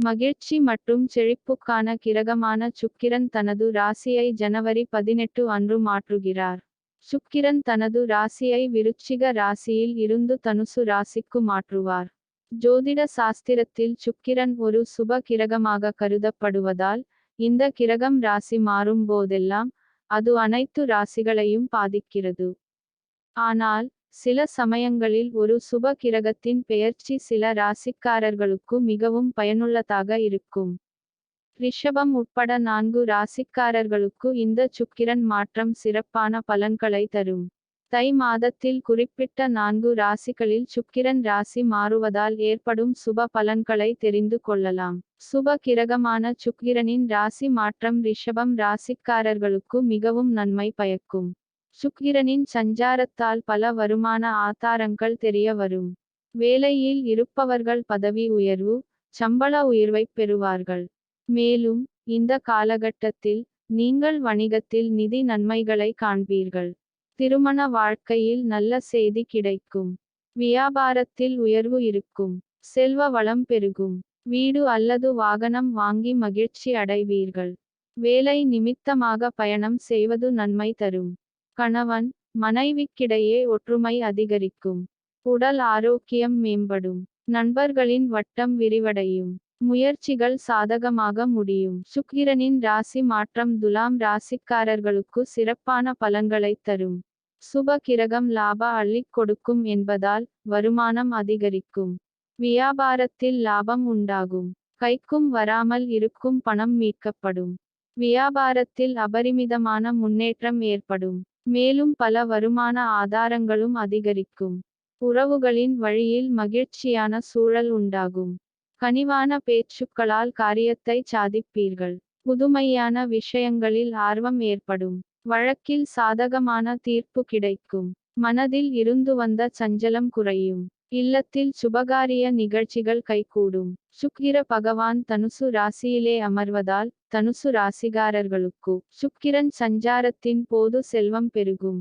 மகிழ்ச்சி மற்றும் செழிப்புக்கான கிரகமான சுக்கிரன் தனது ராசியை ஜனவரி 18 அன்று மாற்றுகிறார். சுக்கிரன் தனது ராசியை விருச்சிக ராசியில் இருந்து தனுசு ராசிக்கு மாற்றுவார். ஜோதிட சாஸ்திரத்தில் சுக்கிரன் ஒரு சுப கிரகமாக கருதப்படுவதால், இந்த கிரகம் ராசி மாறும் போதெல்லாம், அது அனைத்து ராசிகளையும் பாதிக்கிறது. ஆனால், சில சமயங்களில் ஒரு சுப கிரகத்தின் பெயர்ச்சி சில ராசிக்காரர்களுக்கு மிகவும் பயனுள்ளதாக இருக்கும். ரிஷபம் உட்பட 4 ராசிக்காரர்களுக்கு இந்த சுக்கிரன் மாற்றம் சிறப்பான பலன்களை தரும். தை மாதத்தில் குறிப்பிட்ட 4 ராசிகளில் சுக்கிரன் ராசி மாறுவதால் ஏற்படும் சுப பலன்களை தெரிந்து கொள்ளலாம். சுப கிரகமான சுக்கிரனின் ராசி மாற்றம் ரிஷபம் ராசிக்காரர்களுக்கு மிகவும் நன்மை பயக்கும். சுக்கிரனின் சஞ்சாரத்தால் பல வருமான ஆதாரங்கள் தெரிய வரும். வேலையில் இருப்பவர்கள் பதவி உயர்வு, சம்பள உயர்வைப் பெறுவார்கள். மேலும், இந்த காலகட்டத்தில், நீங்கள் வணிகத்தில் நிதி நன்மைகளை காண்பீர்கள். திருமண வாழ்க்கையில் நல்ல செய்தி கிடைக்கும். வியாபாரத்தில் உயர்வு இருக்கும். செல்வ வளம் பெருகும். வீடு அல்லது வாகனம் வாங்கி மகிழ்ச்சி அடைவீர்கள். வேலை நிமித்தமாக பயணம் செய்வது நன்மை தரும். கணவன், மனைவிக்கிடையே ஒற்றுமை அதிகரிக்கும். உடல் ஆரோக்கியம் மேம்படும். நண்பர்களின் வட்டம் விரிவடையும். முயற்சிகள் சாதகமாக முடியும். சுக்கிரனின் ராசி மாற்றம் துலாம் ராசிக்காரர்களுக்கு சிறப்பான பலன்களைத் தரும். சுப கிரகம் லாப அள்ளிக் கொடுக்கும் என்பதால், வருமானம் அதிகரிக்கும். வியாபாரத்தில் லாபம் உண்டாகும். கைக்கும் வராமல் இருக்கும் பணம் மீட்கப்படும். வியாபாரத்தில் அபரிமிதமான முன்னேற்றம் ஏற்படும். மேலும் பல வருமான ஆதாரங்களும் அதிகரிக்கும். உறவுகளின் வழியில் மகிழ்ச்சியான சூழல் உண்டாகும். கனிவான பேச்சுக்களால் காரியத்தை சாதிப்பீர்கள். புதுமையான விஷயங்களில் ஆர்வம் ஏற்படும். வழக்கில் சாதகமான தீர்ப்பு கிடைக்கும். மனதில் இருந்து வந்த சஞ்சலம் குறையும். இல்லத்தில் சுபகாரிய நிகழ்ச்சிகள் கைகூடும். சுக்கிர பகவான் தனுசு ராசியிலே அமர்வதால், தனுசு ராசிகாரர்களுக்கு சுக்கிரன் சஞ்சாரத்தின் போது செல்வம் பெருகும்.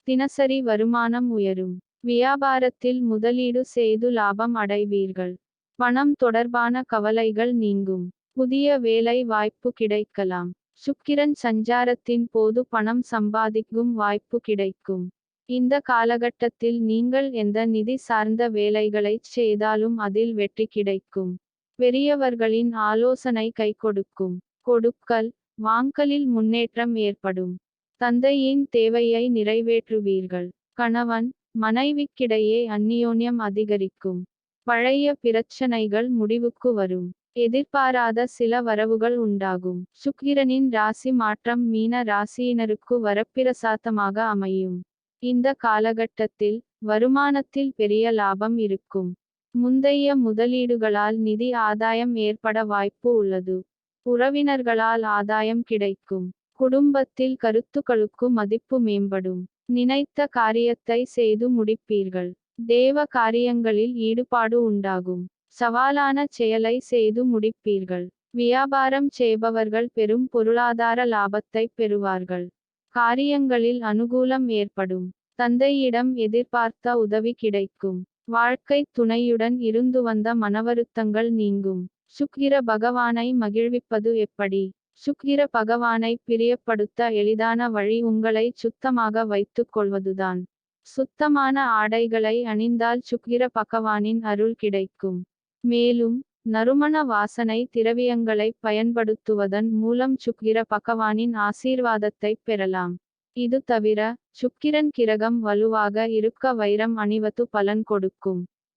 தினசரி வருமானம் உயரும். வியாபாரத்தில் முதலீடு செய்து லாபம் அடைவீர்கள். பணம் தொடர்பான கவலைகள் நீங்கும். புதிய வேலை வாய்ப்பு கிடைக்கலாம். சுக்கிரன் சஞ்சாரத்தின் போது பணம் சம்பாதிக்கும் வாய்ப்பு கிடைக்கும். இந்த காலகட்டத்தில் நீங்கள் எந்த நிதி சார்ந்த வேலைகளைச் செய்தாலும் அதில் வெற்றி கிடைக்கும். பெரியவர்களின் ஆலோசனை கை கொடுக்கும். கொடுக்கல் வாங்கலில் முன்னேற்றம் ஏற்படும். தந்தையின் தேவையை நிறைவேற்றுவீர்கள். கணவன், மனைவிக்கிடையே அந்நியோன்யம் அதிகரிக்கும். பழைய பிரச்சனைகள் முடிவுக்கு வரும். எதிர்பாராத சில வரவுகள் உண்டாகும். சுக்கிரனின் ராசி மாற்றம் மீன ராசியினருக்கு வரப்பிரசாதமாக அமையும். இந்த காலகட்டத்தில், வருமானத்தில் பெரிய லாபம் இருக்கும். முந்தைய முதலீடுகளால் நிதி ஆதாயம் ஏற்பட வாய்ப்பு உள்ளது. உறவினர்களால் ஆதாயம் கிடைக்கும். குடும்பத்தில் கருத்துக்களுக்கு மதிப்பு மேம்படும். நினைத்த காரியத்தை செய்து முடிப்பீர்கள். தேவ காரியங்களில் ஈடுபாடு உண்டாகும். சவாலான செயலை செய்து முடிப்பீர்கள். வியாபாரம் செய்பவர்கள் பெரும் பொருளாதார லாபத்தை பெறுவார்கள். காரியங்களில் அனுகூலம் ஏற்படும். தந்தையிடம் எதிர்பார்த்த உதவி கிடைக்கும். வாழ்க்கை துணையுடன் இருந்து வந்த மனவருத்தங்கள் நீங்கும். சுக்கிர பகவானை மகிழ்விப்பது எப்படி? சுக்கிர பகவானை பிரியப்படுத்த எளிதான வழி உங்களை சுத்தமாக வைத்துக் கொள்வதுதான். சுத்தமான ஆடைகளை அணிந்தால் சுக்கிர பகவானின் அருள் கிடைக்கும். மேலும், நறுமண வாசனை திரவியங்களை பயன்படுத்துவதன் மூலம் சுக்கிர பகவானின் ஆசீர்வாதத்தை பெறலாம். இது தவிர, சுக்கிரன் கிரகம் வலுவாக இருக்க வைரம் அணிவது பலன் கொடுக்கும்.